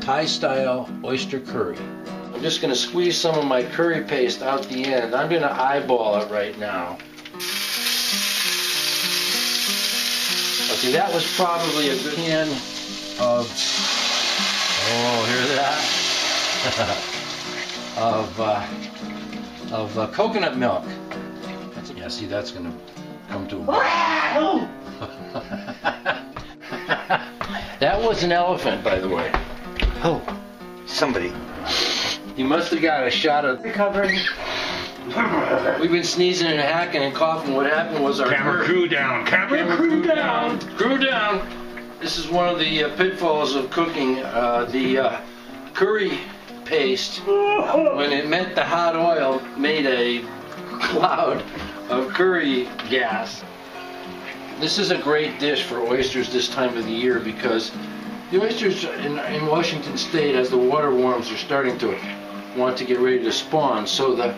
Thai-style oyster curry. I'm just going to squeeze some of my curry paste out the end. I'm going to eyeball it right now. Okay, that was probably a good can of, oh, hear that? of coconut milk. Yeah, see, that's going to come to a That was an elephant, by the way. Oh, somebody. You must have got a shot of Recovering. We've been sneezing and hacking and coughing. What happened was our Camera crew down. Camera crew down. Crew down. This is one of the pitfalls of cooking. The curry paste, when it met the hot oil, made a cloud of curry gas. This is a great dish for oysters this time of the year because the oysters in Washington State, as the water warms, are starting to want to get ready to spawn. So the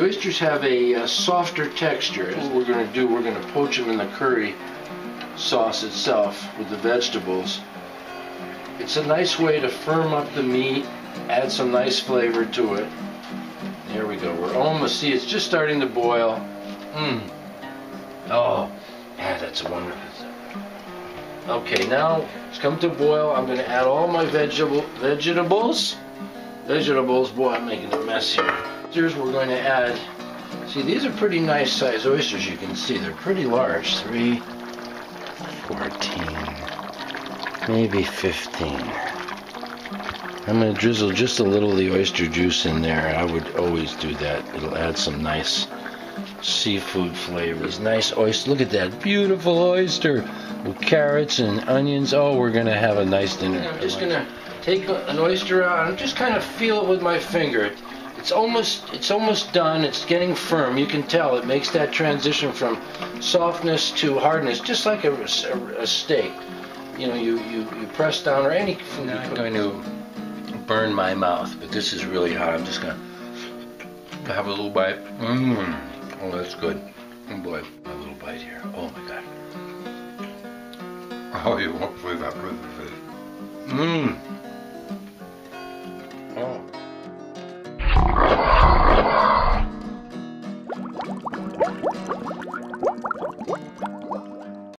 oysters have a softer texture. What we're going to do, we're going to poach them in the curry sauce itself with the vegetables. It's a nice way to firm up the meat, add some nice flavor to it. There we go. We're almost, see, it's just starting to boil. Oh, yeah, that's wonderful. Okay, now it's come to boil. I'm going to add all my vegetables. Boy, I'm making a mess here. Here's we're going to add. See, these are pretty nice size oysters. You can see they're pretty large. 3, 14, maybe 15. I'm going to drizzle just a little of the oyster juice in there. I would always do that. It'll add some nice seafood flavor. These nice oysters. Look at that beautiful oyster with carrots and onions. Oh, we're going to have a nice dinner. I'm just going to take an oyster out and just kind of feel it with my finger. It's almost done. It's getting firm. You can tell it makes that transition from softness to hardness, just like a steak. You know, you press down or any food. I'm going to burn my mouth, but this is really hot. I'm just going to have a little bite. Oh, that's good. Oh boy, a little bite here. Oh my God. Oh, you won't believe that.